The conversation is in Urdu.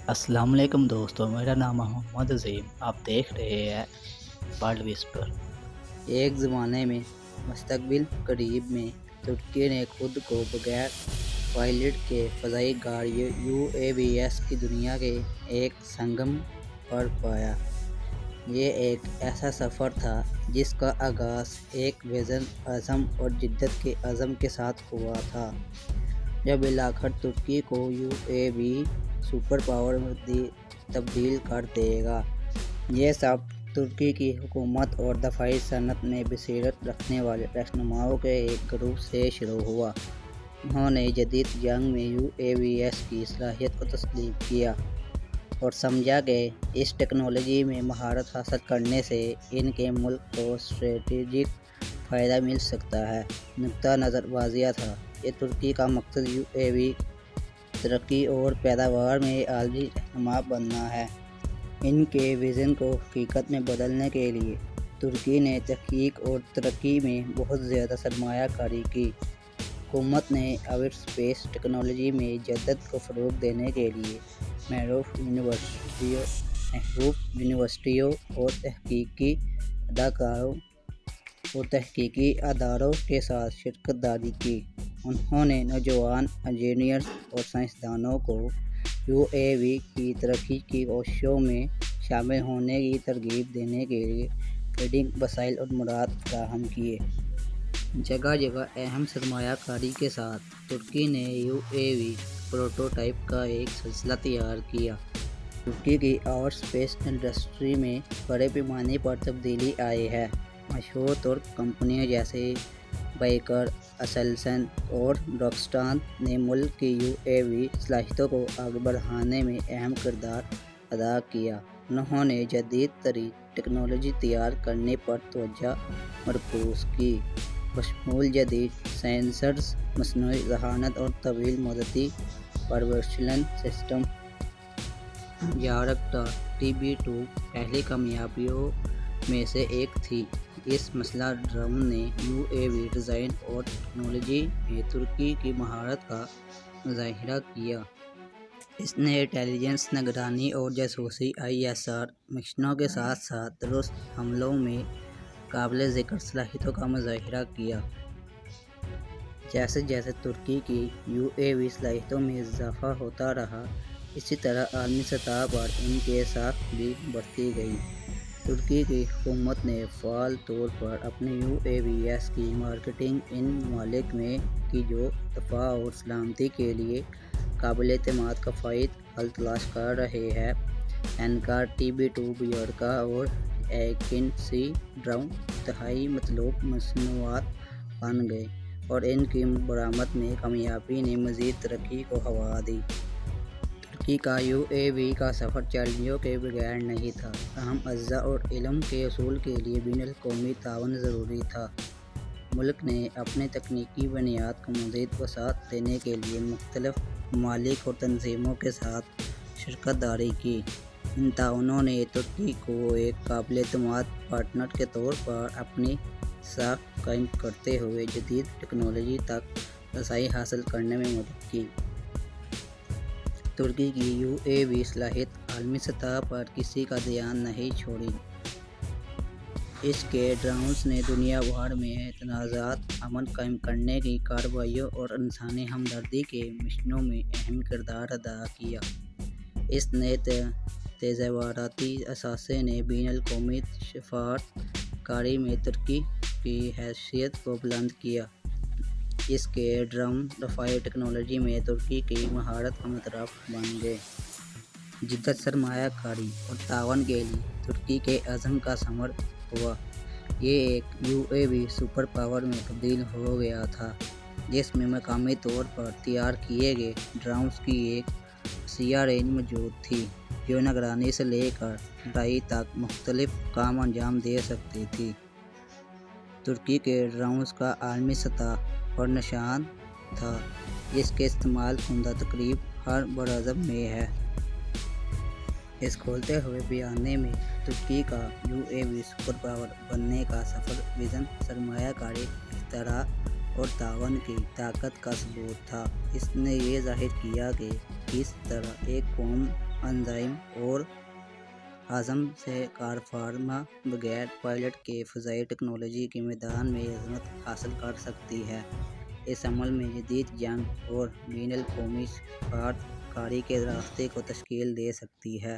السلام علیکم دوستو، میرا نام محمد عظیم۔ آپ دیکھ رہے ہیں ورلڈ وسپر۔ ایک زمانے میں مستقبل قریب میں ترکی نے خود کو بغیر پائلٹ کے فضائی گاڑیوں UAVs کی دنیا کے ایک سنگم پر پایا۔ یہ ایک ایسا سفر تھا جس کا آغاز ایک وژن، عزم اور جدت کے عزم کے ساتھ ہوا تھا، جو بالآخر ترکی کو UAV سپر پاور میں تبدیل کر دے گا۔ یہ سب ترکی کی حکومت اور دفاعی صنعت میں بصیرت رکھنے والے رہنماؤں کے ایک گروپ سے شروع ہوا۔ انہوں نے جدید جنگ میں UAVs کی صلاحیت کو تسلیم کیا اور سمجھا کہ اس ٹیکنالوجی میں مہارت حاصل کرنے سے ان کے ملک کو اسٹریٹجک فائدہ مل سکتا ہے۔ نقطہ نظر واضح تھا کہ ترکی کا مقصد UAV ترقی اور پیداوار میں عالمی رہنما بننا ہے۔ ان کے وژن کو حقیقت میں بدلنے کے لیے ترکی نے تحقیق اور ترقی میں بہت زیادہ سرمایہ کاری کی۔ حکومت نے ایئر اسپیس ٹیکنالوجی میں جدت کو فروغ دینے کے لیے معروف یونیورسٹیوں اور تحقیقی اداروں کے ساتھ شراکت داری کی۔ انہوں نے نوجوان انجینئرز اور سائنسدانوں کو UAV کی ترقی کی کوششوں میں شامل ہونے کی ترغیب دینے کے لیے فنڈنگ وسائل اور مواد فراہم کیے۔ جگہ جگہ اہم سرمایہ کاری کے ساتھ ترکی نے UAV پروٹوٹائپ کا ایک سلسلہ تیار کیا۔ ترکی کی ایئر اسپیس انڈسٹری میں بڑے پیمانے پر تبدیلی آئی ہے۔ مشہور ترک کمپنیوں جیسے بیکر، اسیلسن اور راکسٹان نے ملک کی UAV صلاحیتوں کو آگے بڑھانے میں اہم کردار ادا کیا۔ انہوں نے جدید ترین ٹیکنالوجی تیار کرنے پر توجہ مرکوز کی، بشمول جدید سینسرز، مصنوعی ذہانت اور طویل مدتی پروپلشن سسٹم۔ یارکٹا TB2 پہلی کامیابیوں میں سے ایک تھی۔ اس مسلح ڈرون نے UAV ڈیزائن اور ٹیکنالوجی میں ترکی کی مہارت کا مظاہرہ کیا۔ اس نے انٹیلی جنس، نگرانی اور جاسوسی ISR مشنوں کے ساتھ ساتھ درست حملوں میں قابل ذکر صلاحیتوں کا مظاہرہ کیا۔ جیسے جیسے ترکی کی UAV صلاحیتوں میں اضافہ ہوتا رہا، اسی طرح عالمی سطح پر ان کی ساکھ بھی بڑھتی گئی۔ ترکی کی حکومت نے فعال طور پر اپنے UAVs کی مارکیٹنگ ان ممالک میں کی جو دفاع اور سلامتی کے لیے قابل اعتماد کفایتی حل تلاش کر رہے ہیں۔ اینکار TB2 بیورکا اور ایکن-C ڈرون انتہائی مطلوب مصنوعات بن گئے اور ان کی برآمد میں کامیابی نے مزید ترقی کو ہوا دی۔ ترکی کا UAV کا سفر چیلنجوں کے بغیر نہیں تھا۔ اہم اجزاء اور علم کے حصول کے لیے بین الاقوامی تعاون ضروری تھا۔ ملک نے اپنی تکنیکی بنیاد کو مزید وسعت دینے کے لیے مختلف ممالک اور تنظیموں کے ساتھ شراکت داری کی۔ ان تعاونوں نے ترکی کو ایک قابل اعتماد پارٹنر کے طور پر اپنی ساکھ قائم کرتے ہوئے جدید ٹیکنالوجی تک رسائی حاصل کرنے میں مدد کی۔ ترکی کی UAV صلاحیت عالمی سطح پر کسی کا دھیان نہیں چھوڑی۔ اس کے ڈرونز نے دنیا بھر میں تنازعات، امن قائم کرنے کی کارروائیوں اور انسانی ہمدردی کے مشنوں میں اہم کردار ادا کیا۔ اس نئے تظاہراتی اثاثے نے بین الاقوامی شفاعت کاری میں ترکی کی حیثیت کو بلند کیا۔ اس کے ڈرون دفاعی ٹیکنالوجی میں ترکی کی مہارت کا مترادف بن گئے۔ جدت، سرمایہ کاری اور تعاون کے لیے ترکی کے عزم کا ثمر ہوا۔ یہ ایک UAV سپر پاور میں تبدیل ہو گیا تھا، جس میں مقامی طور پر تیار کیے گئے ڈرونز کی ایک وسیع رینج موجود تھی، جو نگرانی سے لے کر لڑائی تک مختلف کام انجام دے سکتی تھی۔ ترکی کے ڈرونز کا عالمی سطح پر نشان تھا، جس کے استعمال کنندہ تقریباً ہر براعظم میں ہے۔ اس کھولتے ہوئے بیانیے میں ترکی کا UAV سپر پاور بننے کا سفر وژن، سرمایہ کاری، اختراع اور تعاون کی طاقت کا ثبوت تھا۔ اس نے یہ ظاہر کیا کہ کس طرح ایک قوم انزائم اور ہضم سے کار فرما بغیر پائلٹ کے فضائی ٹیکنالوجی کے میدان میں عظمت حاصل کر سکتی ہے۔ اس عمل میں جدید جنگ اور بین الاقوامی سفارت کاری کے راستے کو تشکیل دے سکتی ہے۔